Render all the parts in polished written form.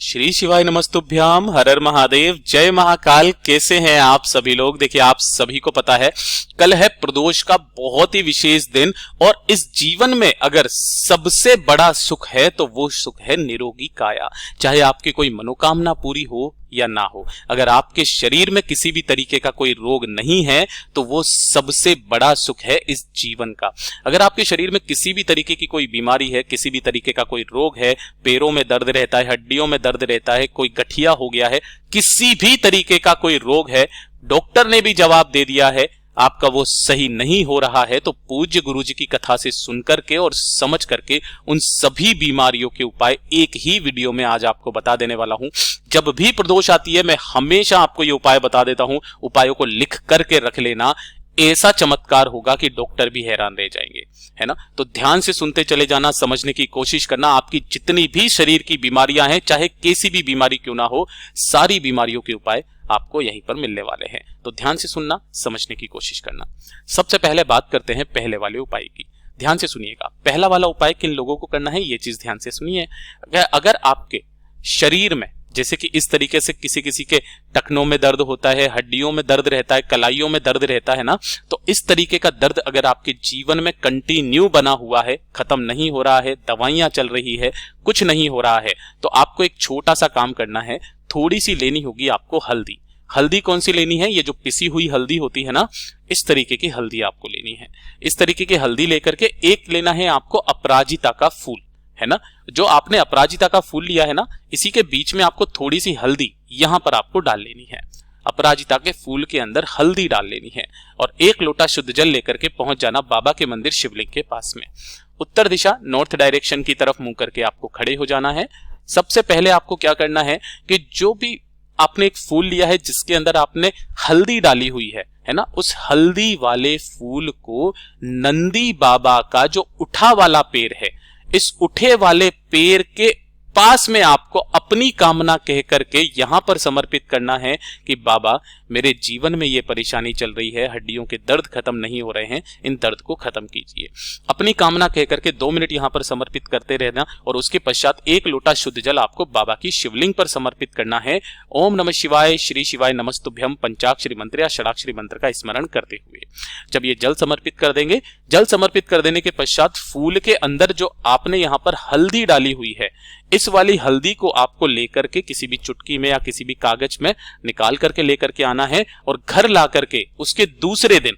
श्री शिवाय नमस्तुभ्याम, हर हर महादेव, जय महाकाल। कैसे हैं आप सभी लोग? देखिए, आप सभी को पता है कल है प्रदोष का बहुत ही विशेष दिन, और इस जीवन में अगर सबसे बड़ा सुख है तो वो सुख है निरोगी काया। चाहे आपकी कोई मनोकामना पूरी हो या ना हो, अगर आपके शरीर में किसी भी तरीके का कोई रोग नहीं है तो वो सबसे बड़ा सुख है इस जीवन का। अगर आपके शरीर में किसी भी तरीके की कोई बीमारी है, किसी भी तरीके का कोई रोग है, पैरों में दर्द रहता है, हड्डियों में दर्द रहता है, कोई गठिया हो गया है, किसी भी तरीके का कोई रोग है, डॉक्टर ने भी जवाब दे दिया है आपका वो सही नहीं हो रहा है, तो पूज्य गुरुजी की कथा से सुनकर के और समझ करके उन सभी बीमारियों के उपाय एक ही वीडियो में आज आपको बता देने वाला हूं। जब भी प्रदोष आती है मैं हमेशा आपको ये उपाय बता देता हूं, उपायों को लिख करके रख लेना। ऐसा चमत्कार होगा कि डॉक्टर भी हैरान रह जाएंगे, है ना। तो ध्यान से सुनते चले जाना, समझने की कोशिश करना। आपकी जितनी भी शरीर की बीमारियां हैं, चाहे कैसी भी बीमारी क्यों ना हो, सारी बीमारियों के उपाय आपको यहीं पर मिलने वाले हैं। तो ध्यान से सुनना, समझने की कोशिश करना। सबसे पहले बात करते हैं पहले वाले उपाय की। ध्यान से सुनिएगा, पहला वाला उपाय किन लोगों को करना है ये चीज ध्यान से सुनिए। अगर आपके शरीर में जैसे कि इस तरीके से किसी किसी के टखनों में दर्द होता है, हड्डियों में दर्द रहता है, कलाइयों में दर्द रहता है ना, तो इस तरीके का दर्द अगर आपके जीवन में कंटिन्यू बना हुआ है, खत्म नहीं हो रहा है, दवाइयां चल रही है, कुछ नहीं हो रहा है, तो आपको एक छोटा सा काम करना है। थोड़ी सी लेनी होगी आपको हल्दी। हल्दी कौन सी लेनी है? ये जो पिसी हुई हल्दी होती है ना, इस तरीके की हल्दी आपको लेनी है। इस तरीके की हल्दी लेकर के एक लेना है आपको अपराजिता का फूल, है ना। जो आपने अपराजिता का फूल लिया है ना, इसी के बीच में आपको थोड़ी सी हल्दी यहां पर आपको डाल लेनी है। अपराजिता के फूल के अंदर हल्दी डाल लेनी है और एक लोटा शुद्ध जल लेकर के पहुंच जाना बाबा के मंदिर शिवलिंग के पास में। उत्तर दिशा नॉर्थ डायरेक्शन की तरफ मुंह करके आपको खड़े हो जाना है। सबसे पहले आपको क्या करना है कि जो भी आपने एक फूल लिया है जिसके अंदर आपने हल्दी डाली हुई है ना, उस हल्दी वाले फूल को नंदी बाबा का जो उठा वाला पेड़ है, इस उठे वाले पेड़ के पास में आपको अपनी कामना कह करके यहां पर समर्पित करना है कि बाबा मेरे जीवन में ये परेशानी चल रही है, हड्डियों के दर्द खत्म नहीं हो रहे हैं, इन दर्द को खत्म कीजिए। अपनी कामना कह करके 2 मिनट यहां पर समर्पित करते रहना और उसके पश्चात एक लोटा शुद्ध जल आपको बाबा की शिवलिंग पर समर्पित करना है। ओम नमः शिवाय, श्री शिवाय नमस्तुभ्यम पंचाक्षरी मंत्र या षडाक्षरी मंत्र का स्मरण करते हुए जब ये जल समर्पित कर देंगे, जल समर्पित कर देने के पश्चात फूल के अंदर जो आपने यहां पर हल्दी डाली हुई है, इस वाली हल्दी को आपको लेकर के किसी भी चुटकी में या किसी भी कागज में निकाल करके लेकर के आना है और घर ला करके उसके दूसरे दिन,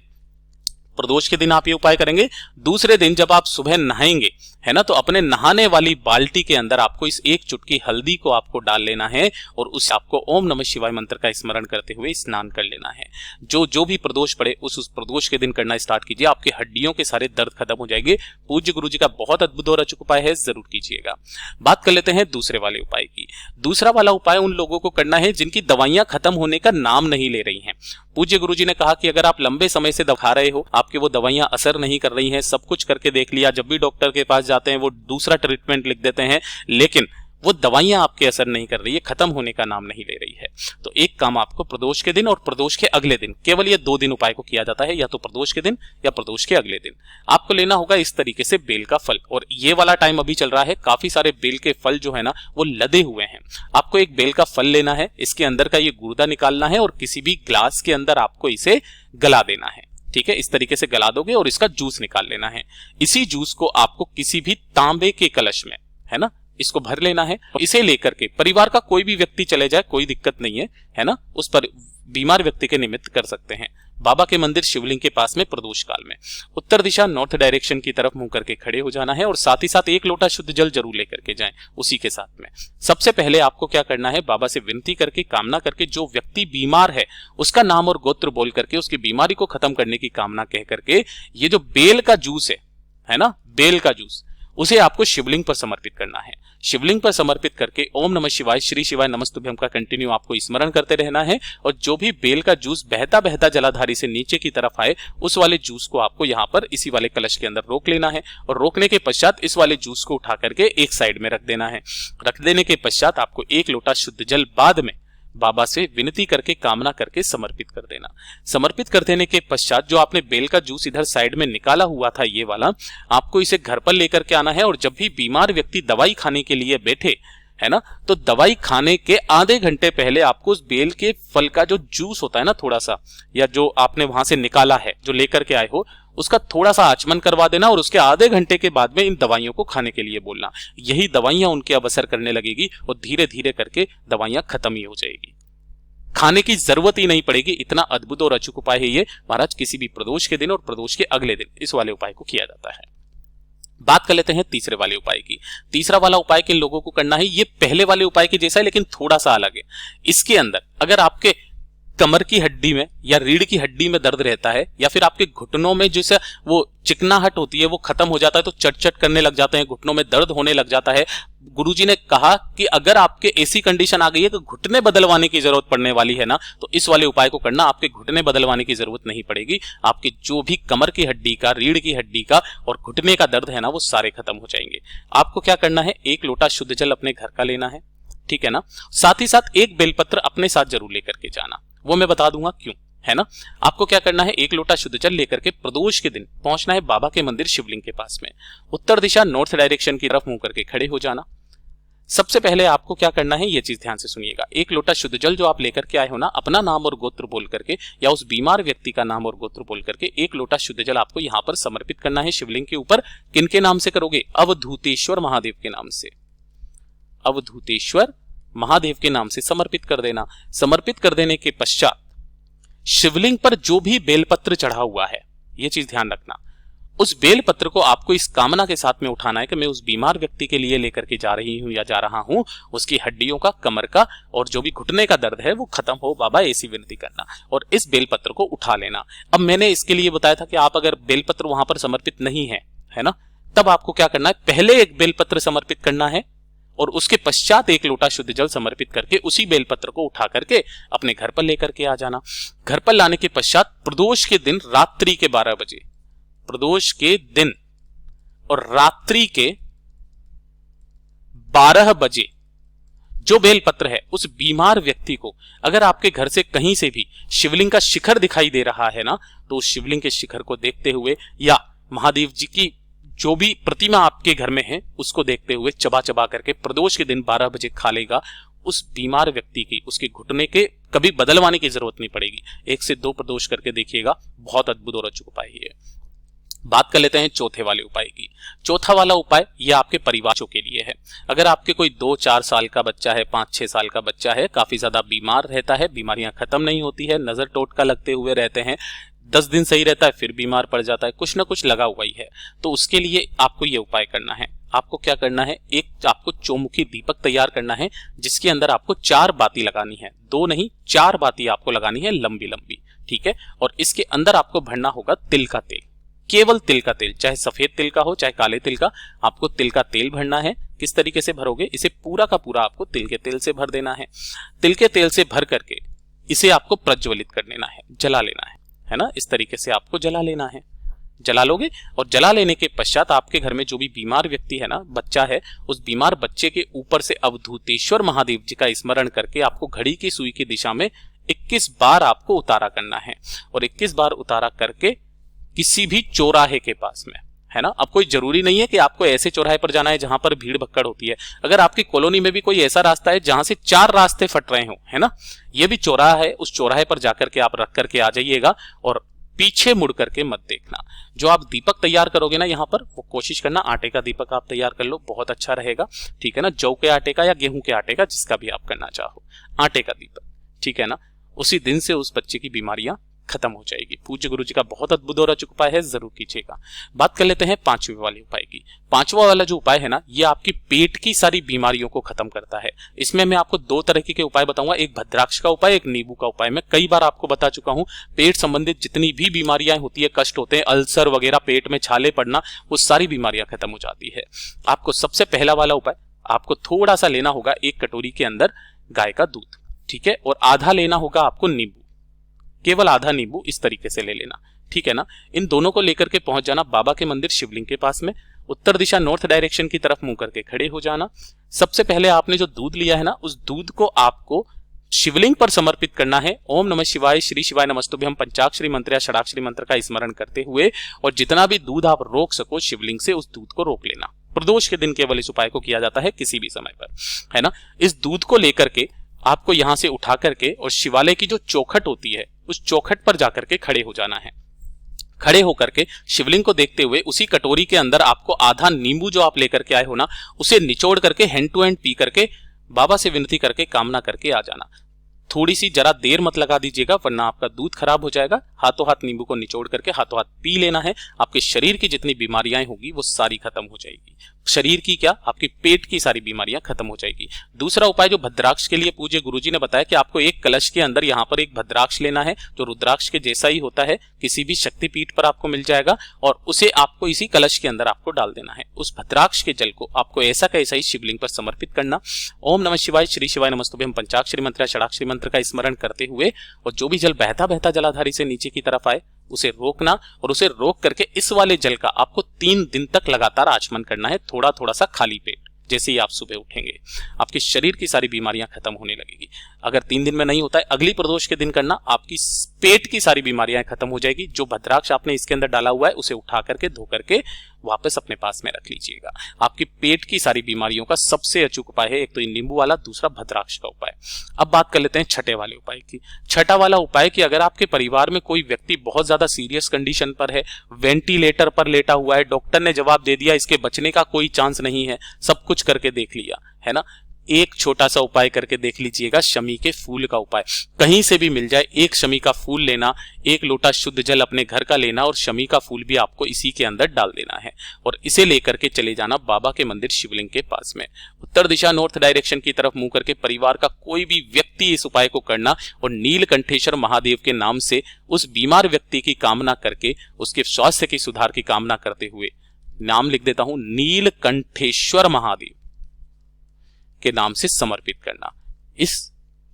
प्रदोष के दिन आप ये उपाय करेंगे, दूसरे दिन जब आप सुबह नहाएंगे, है ना, तो अपने नहाने वाली बाल्टी के अंदर आपको इस एक चुटकी हल्दी को आपको डाल लेना है और उस आपको ओम नमः शिवाय मंत्र का स्मरण करते हुए स्नान कर लेना है। जो भी प्रदोष पड़े उस प्रदोष के दिन करना स्टार्ट कीजिए, आपके हड्डियों के सारे दर्द खत्म हो जाएंगे। पूज्य गुरुजी का बहुत अद्भुत और अचूक उपाय है, जरूर कीजिएगा। बात कर लेते हैं दूसरे वाले उपाय की। दूसरा वाला उपाय उन लोगों को करना है जिनकी दवाइयां खत्म होने का नाम नहीं ले रही हैं। पूज्य गुरुजी ने कहा कि अगर आप लंबे समय से दवा खा रहे हो, आपके वो दवाइयां असर नहीं कर रही हैं, सब कुछ करके देख लिया, जब भी डॉक्टर के पास जाते हैं वो दूसरा ट्रीटमेंट लिख देते हैं, लेकिन वो दवाइयां आपके असर नहीं कर रही है, खत्म होने का नाम नहीं ले रही है, तो एक काम आपको प्रदोष के दिन और प्रदोष के अगले दिन, केवल ये 2 दिन उपाय को किया जाता है, या तो प्रदोष के दिन या प्रदोष के अगले दिन। आपको लेना होगा इस तरीके से बेल का फल, और ये वाला टाइम अभी चल रहा है, काफी सारे बेल के फल जो है ना वो लदे हुए हैं। आपको एक बेल का फल लेना है, इसके अंदर का ये गुर्दा निकालना है और किसी भी ग्लास के अंदर आपको इसे गला देना है। ठीक है, इस तरीके से गला दोगे और इसका जूस निकाल लेना है। इसी जूस को आपको किसी भी तांबे के कलश में, है ना, इसको भर लेना है। इसे लेकर के परिवार का कोई भी व्यक्ति चले जाए, कोई दिक्कत नहीं है ना, उस पर बीमार व्यक्ति के निमित्त कर सकते हैं। बाबा के मंदिर शिवलिंग के पास में प्रदोष काल में उत्तर दिशा नॉर्थ डायरेक्शन की तरफ मुंह करके खड़े हो जाना है और साथ ही साथ एक लोटा शुद्ध जल जरूर लेकर के जाएं उसी के साथ में। सबसे पहले आपको क्या करना है, बाबा से विनती करके, कामना करके, जो व्यक्ति बीमार है उसका नाम और गोत्र बोल करके उसकी बीमारी को खत्म करने की कामना कह करके ये जो बेल का जूस है ना, बेल का जूस, उसे आपको शिवलिंग पर समर्पित करना है। शिवलिंग पर समर्पित करके ओम नमः शिवाय, श्री शिवाय नमस्तुभ्यम का कंटिन्यू आपको स्मरण करते रहना है और जो भी बेल का जूस बहता बहता जलाधारी से नीचे की तरफ आए, उस वाले जूस को आपको यहाँ पर इसी वाले कलश के अंदर रोक लेना है और रोकने के पश्चात इस वाले जूस को उठा करके एक साइड में रख देना है। रख देने के पश्चात आपको एक लोटा शुद्ध जल बाद में बाबा से विनती करके, कामना करके समर्पित कर देना। समर्पित कर देने के पश्चात जो आपने बेल का जूस इधर साइड में निकाला हुआ था, ये वाला, आपको इसे घर पर लेकर के आना है और जब भी बीमार व्यक्ति दवाई खाने के लिए बैठे, है ना। तो दवाई खाने के आधे घंटे पहले आपको उस बेल के फल का जो जूस होता है ना थोड़ा सा, या जो आपने वहां से निकाला है, जो लेकर के आए हो, उसका थोड़ा सा आचमन करवा देना और उसके आधे घंटे के बाद में इन दवाइयों को खाने के लिए बोलना। यही दवाइयां उनके अब असर करने लगेगी और धीरे धीरे करके दवाइयां खत्म ही हो जाएगी, खाने की जरूरत ही नहीं पड़ेगी। इतना अद्भुत और अचूक उपाय है ये महाराज, किसी भी प्रदोष के दिन और प्रदोष के अगले दिन इस वाले उपाय को किया जाता है। बात कर लेते हैं तीसरे वाले उपाय की। तीसरा वाला उपाय किन लोगों को करना है, ये पहले वाले उपाय के जैसा है लेकिन थोड़ा सा अलग है। इसके अंदर अगर आपके कमर की हड्डी में या रीढ़ की हड्डी में दर्द रहता है, या फिर आपके घुटनों में जैसे वो चिकनाहट होती है वो खत्म हो जाता है, तो चट-चट करने लग जाते हैं, घुटनों में दर्द होने लग जाता है, गुरुजी ने कहा कि अगर आपके ऐसी कंडीशन आ गई है कि घुटने बदलवाने की जरूरत पड़ने वाली है ना, तो इस वाले उपाय को करना, आपके घुटने बदलवाने की जरूरत नहीं पड़ेगी। आपके जो भी कमर की हड्डी का, रीढ़ की हड्डी का और घुटने का दर्द है ना, वो सारे खत्म हो जाएंगे। आपको क्या करना है, एक लोटा शुद्ध जल अपने घर का लेना है, ठीक है ना। साथ ही साथ एक बेलपत्र अपने साथ जरूर लेकर के जाना, वो मैं बता दूंगा क्यों, है ना। आपको क्या करना है, एक लोटा शुद्ध जल लेकर के प्रदोष के दिन पहुंचना है बाबा के मंदिर शिवलिंग के पास में। उत्तर दिशा नॉर्थ डायरेक्शन की तरफ मुंह करके खड़े हो जाना। सबसे पहले आपको क्या करना है, ये चीज ध्यान से सुनिएगा। एक लोटा शुद्ध जल जो आप लेकर के आए हो ना, अपना नाम और गोत्र बोल करके या उस बीमार व्यक्ति का नाम और गोत्र बोल करके एक लोटा शुद्ध जल आपको यहां पर समर्पित करना है शिवलिंग के ऊपर। किनके नाम से करोगे, अवधूतेश्वर महादेव के नाम से। अवधूतेश्वर महादेव के नाम से समर्पित कर देना। समर्पित कर देने के पश्चात शिवलिंग पर जो भी बेलपत्र चढ़ा हुआ है, यह चीज ध्यान रखना, उस बेलपत्र को आपको इस कामना के साथ में उठाना है कि मैं उस बीमार व्यक्ति के लिए लेकर के जा रही हूं या जा रहा हूं, उसकी हड्डियों का, कमर का और जो भी घुटने का दर्द है वो खत्म हो बाबा, ऐसी विनती करना और इस बेलपत्र को उठा लेना। अब मैंने इसके लिए बताया था कि आप अगर बेलपत्र वहां पर समर्पित नहीं है ना, तब आपको क्या करना है, पहले एक बेलपत्र समर्पित करना है और उसके पश्चात एक लोटा शुद्ध जल समर्पित करके उसी बेलपत्र को उठा करके अपने घर पर लेकर के आ जाना। घर पर लाने के पश्चात प्रदोष के दिन रात्रि के 12 बजे, प्रदोष के दिन और रात्रि के 12 बजे जो बेलपत्र है, उस बीमार व्यक्ति को अगर आपके घर से कहीं से भी शिवलिंग का शिखर दिखाई दे रहा है ना, तो उस शिवलिंग के शिखर को देखते हुए या महादेव जी की जो भी प्रतिमा आपके घर में है उसको देखते हुए चबा चबा करके प्रदोष के दिन 12 बजे खा लेगा। उस बीमार व्यक्ति की, उसके घुटने के कभी बदलवाने की जरूरत नहीं पड़ेगी। 1 से 2 प्रदोष करके देखिएगा, बहुत अद्भुत और अचूक उपाय है। बात कर लेते हैं चौथे वाले उपाय की। चौथा वाला उपाय ये आपके परिवारों के लिए है। अगर आपके कोई 2-4 साल का बच्चा है, 5-6 साल का बच्चा है, काफी ज्यादा बीमार रहता है, बीमारियां खत्म नहीं होती है, नजर टोटका लगते हुए रहते हैं, 10 दिन सही रहता है फिर बीमार पड़ जाता है, कुछ ना कुछ लगा हुआ ही है, तो उसके लिए आपको ये उपाय करना है। आपको क्या करना है, एक आपको चौमुखी दीपक तैयार करना है जिसके अंदर आपको 4 बाती लगानी है, 2 नहीं 4 बाती आपको लगानी है, लंबी लंबी, ठीक है। और इसके अंदर आपको भरना होगा तिल का तेल, केवल तिल का तेल, चाहे सफेद तिल का हो चाहे काले तिल का, आपको तिल का तेल भरना है। किस तरीके से भरोगे, इसे पूरा का पूरा आपको तिल के तेल से भर देना है। तिल के तेल से भर करके इसे आपको प्रज्वलित कर लेना है, जला लेना है ना। इस तरीके से आपको जला लेना है, जला लोगे और जला लेने के पश्चात आपके घर में जो भी बीमार व्यक्ति है ना, बच्चा है, उस बीमार बच्चे के ऊपर से अवधूतेश्वर महादेव जी का स्मरण करके आपको घड़ी की सुई की दिशा में 21 बार आपको उतारा करना है। और 21 बार उतारा करके किसी भी चौराहे के पास में, है ना। अब कोई जरूरी नहीं है कि आपको ऐसे चौराहे पर जाना है जहां पर भीड़ भक्कड़ होती है। अगर आपकी कॉलोनी में भी कोई ऐसा रास्ता है जहां से 4 रास्ते फट रहे हो, है ना, ये भी चौराहा है, उस चौराहे पर जाकर के आप रख करके आ जाइएगा और पीछे मुड़ करके मत देखना। जो आप दीपक तैयार करोगे ना यहाँ पर, वो कोशिश करना आटे का दीपक आप तैयार कर लो, बहुत अच्छा रहेगा, ठीक है ना। जौ के आटे का या गेहूं के आटे का, जिसका भी आप करना चाहो, आटे का दीपक, ठीक है ना। उसी दिन से उस बच्चे की बीमारियां खत्म हो जाएगी। पूज्य गुरु जी का बहुत अद्भुत और अचूक उपाय है, जरूर कीजिएगा। बात कर लेते हैं 5वें वाले उपाय की। 5वां वाला जो उपाय है ना, ये आपकी पेट की सारी बीमारियों को खत्म करता है। इसमें मैं आपको 2 तरह के उपाय बताऊंगा, एक भद्राक्ष का उपाय, एक नींबू का उपाय। मैं कई बार आपको बता चुका हूं, पेट संबंधित जितनी भी बीमारियां होती है, कष्ट होते हैं, अल्सर वगैरह, पेट में छाले पड़ना, वो सारी बीमारियां खत्म हो जाती है। आपको सबसे पहला वाला उपाय, आपको थोड़ा सा लेना होगा 1 कटोरी के अंदर गाय का दूध, ठीक है, और आधा लेना होगा आपको नींबू, केवल आधा नींबू इस तरीके से ले लेना, ठीक है ना। इन दोनों को लेकर के पहुंच जाना बाबा के मंदिर शिवलिंग के पास में। उत्तर दिशा नॉर्थ डायरेक्शन की तरफ मुंह करके खड़े हो जाना। सबसे पहले आपने जो दूध लिया है ना, उस दूध को आपको शिवलिंग पर समर्पित करना है। ओम नमः शिवाय, श्री शिवाय नमस्तुभ्यम पंचाक्षरी मंत्र या षडाक्षरी मंत्र का स्मरण करते हुए, और जितना भी दूध आप रोक सको शिवलिंग से, उस दूध को रोक लेना, प्रदोष के दिन केवल इस उपाय को किया जाता है, किसी भी समय पर, है ना। इस दूध को लेकर के आपको यहां से उठा करके और शिवालय की जो चौखट होती है उस चौखट पर जाकर के खड़े हो जाना है। खड़े होकर के शिवलिंग को देखते हुए उसी कटोरी के अंदर आपको आधा नींबू जो आप लेकर के आए हो ना, उसे निचोड़ करके हैंड टू हैंड पी करके बाबा से विनती करके कामना करके आ जाना। थोड़ी सी जरा देर मत लगा दीजिएगा, वरना आपका दूध खराब हो जाएगा। हाथों हाथ नींबू को निचोड़ करके हाथों हाथ पी लेना है। आपके शरीर की जितनी बीमारियां होगी वो सारी खत्म हो जाएगी। शरीर की क्या, आपकी पेट की सारी बीमारियां खत्म हो जाएगी। दूसरा उपाय जो भद्राक्ष के लिए पूज्य गुरुजी ने बताया कि आपको एक कलश के अंदर यहाँ पर एक भद्राक्ष लेना है, जो रुद्राक्ष के जैसा ही होता है, किसी भी शक्तिपीठ पर आपको मिल जाएगा, और उसे आपको इसी कलश के अंदर आपको डाल देना है। उस भद्राक्ष के जल को आपको ऐसा का ऐसा ही शिवलिंग पर समर्पित करना। ओम नमः शिवाय, श्री शिवाय नमस्तुभ्यं पंचाक्षरी मंत्र या षडाक्षरी मंत्र का स्मरण करते हुए, और जो भी जल बहता बहता जलाधारी से नीचे की तरफ आए उसे रोकना, और उसे रोक करके इस वाले जल का आपको 3 दिन तक लगातार आचमन करना है, थोड़ा थोड़ा सा खाली पेट। जैसे ही आप सुबह उठेंगे आपके शरीर की सारी बीमारियां खत्म होने लगेगी। अगर 3 दिन में नहीं होता है, अगली प्रदोष के दिन करना, आपकी पेट की सारी बीमारियां खत्म हो जाएगी। जो भद्राक्ष आपने इसके अंदर डाला हुआ है उसे उठा करके धो करके वापस अपने पास में रख लीजिएगा। आपकी पेट की सारी बीमारियों का सबसे अचूक उपाय है, एक तो नींबू वाला, दूसरा भद्राक्ष का उपाय। अब बात कर लेते हैं छठे वाले उपाय की। छठा वाला उपाय कि अगर आपके परिवार में कोई व्यक्ति बहुत ज्यादा सीरियस कंडीशन पर है, वेंटिलेटर पर लेटा हुआ है, डॉक्टर ने जवाब दे दिया इसके बचने का कोई चांस नहीं है, सब कुछ करके देख लिया है ना, एक छोटा सा उपाय करके देख लीजिएगा, शमी के फूल का उपाय। कहीं से भी मिल जाए, एक शमी का फूल लेना, एक लोटा शुद्ध जल अपने घर का लेना, और शमी का फूल भी आपको इसी के अंदर डाल देना है, और इसे लेकर के चले जाना बाबा के मंदिर शिवलिंग के पास में। उत्तर दिशा नॉर्थ डायरेक्शन की तरफ मुंह करके परिवार का कोई भी व्यक्ति इस उपाय को करना, और नीलकंठेश्वर महादेव के नाम से उस बीमार व्यक्ति की कामना करके, उसके स्वास्थ्य की सुधार की कामना करते हुए, नाम लिख देता हूं, नीलकंठेश्वर महादेव के नाम से समर्पित करना इस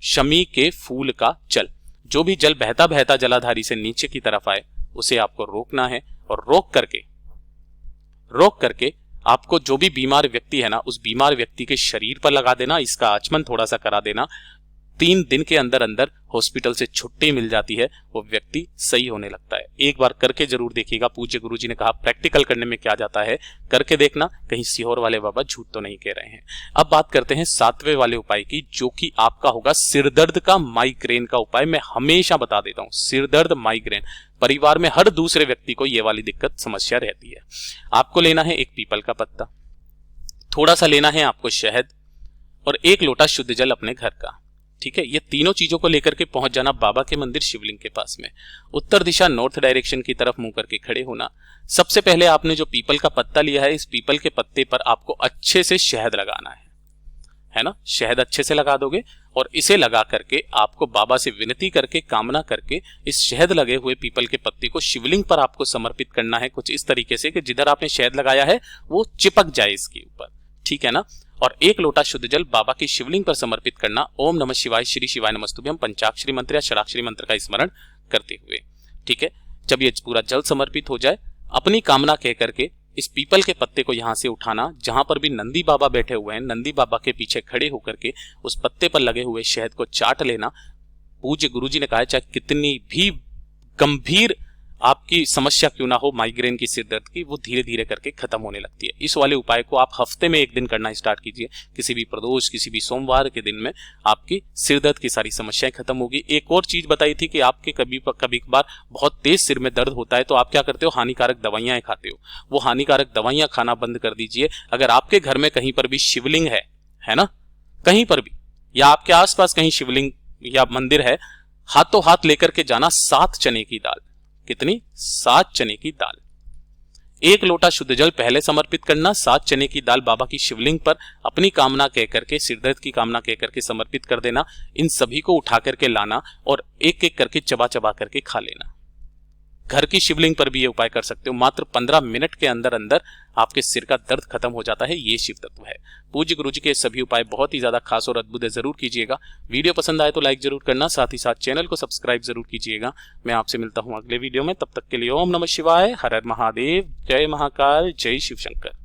शमी के फूल का जल। जो भी जल बहता बहता जलाधारी से नीचे की तरफ आए उसे आपको रोकना है, और रोक करके आपको जो भी बीमार व्यक्ति है ना, उस बीमार व्यक्ति के शरीर पर लगा देना, इसका आचमन थोड़ा सा करा देना। 3 दिन के अंदर अंदर हॉस्पिटल से छुट्टी मिल जाती है, वो व्यक्ति सही होने लगता है। एक बार करके जरूर देखिएगा। पूज्य गुरुजी ने कहा प्रैक्टिकल करने में क्या जाता है, करके देखना, कहीं सीहोर वाले बाबा झूठ तो नहीं कह रहे हैं। अब बात करते हैं 7वें वाले उपाय की, जो कि आपका होगा सिरदर्द का, माइग्रेन का उपाय। मैं हमेशा बता देता हूं, सिरदर्द, माइग्रेन, परिवार में हर दूसरे व्यक्ति को ये वाली दिक्कत समस्या रहती है। आपको लेना है एक पीपल का पत्ता, थोड़ा सा लेना है आपको शहद, और 1 लोटा शुद्ध जल अपने घर का। ठीक है, ये तीनों चीजों को लेकर के पहुंच जाना बाबा के मंदिर शिवलिंग के पास में। उत्तर दिशा नॉर्थ डायरेक्शन की तरफ मुंह करके खड़े होना। सबसे पहले आपने जो पीपल का पत्ता लिया है, इस पीपल के पत्ते पर आपको अच्छे से शहद लगाना है ना, शहद अच्छे से लगा दोगे, और इसे लगा करके आपको बाबा से विनती करके, कामना करके, इस शहद लगे हुए पीपल के पत्ते को शिवलिंग पर आपको समर्पित करना है, कुछ इस तरीके से कि जिधर आपने शहद लगाया है वो चिपक जाए इसके ऊपर। ठीक है ना, और 1 लोटा शुद्ध जल बाबा की शिवलिंग पर समर्पित करना। ओम नमः शिवाय, श्री शिवाय नमस्तुभ्यं पंचाक्षरी मंत्र या षडाक्षरी मंत्र का स्मरण करते हुए। ठीक है, जब ये पूरा जल समर्पित हो जाए, अपनी कामना कह करके इस पीपल के पत्ते को यहां से उठाना, जहां पर भी नंदी बाबा बैठे हुए हैं, नंदी बाबा के पीछे खड़े होकर के उस पत्ते पर लगे हुए शहद को चाट लेना। पूज्य गुरुजी ने कहा है, चाहे कितनी भी गंभीर आपकी समस्या क्यों ना हो, माइग्रेन की, सिरदर्द की, वो धीरे धीरे करके खत्म होने लगती है। इस वाले उपाय को आप हफ्ते में 1 दिन करना स्टार्ट कीजिए। किसी भी प्रदोष, किसी भी सोमवार के दिन में आपकी सिरदर्द की सारी समस्याएं खत्म होगी। एक और चीज बताई थी कि आपके कभी कभार बहुत तेज सिर में दर्द होता है, तो आप क्या करते हो, हानिकारक दवाइयां खाते हो। वो हानिकारक दवाइयां खाना बंद कर दीजिए। अगर आपके घर में कहीं पर भी शिवलिंग है ना, कहीं पर भी, या आपके आसपास कहीं शिवलिंग या मंदिर है, हाथों हाथ लेकर के जाना 7 चने की दाल। कितनी? 7 चने की दाल। 1 लोटा शुद्ध जल पहले समर्पित करना, 7 चने की दाल बाबा की शिवलिंग पर अपनी कामना कह करके, सिरदर्द की कामना कह करके समर्पित कर देना। इन सभी को उठा करके लाना और एक एक करके चबा चबा करके खा लेना। घर की शिवलिंग पर भी ये उपाय कर सकते हो। मात्र 15 मिनट के अंदर अंदर आपके सिर का दर्द खत्म हो जाता है। ये शिव तत्व है। पूज्य गुरुजी के सभी उपाय बहुत ही ज्यादा खास और अद्भुत है, जरूर कीजिएगा। वीडियो पसंद आए तो लाइक जरूर करना, साथ ही साथ चैनल को सब्सक्राइब जरूर कीजिएगा। मैं आपसे मिलता हूं अगले वीडियो में, तब तक के लिए ओम नमः शिवाय, हर हर महादेव, जय महाकाल, जय शिव शंकर।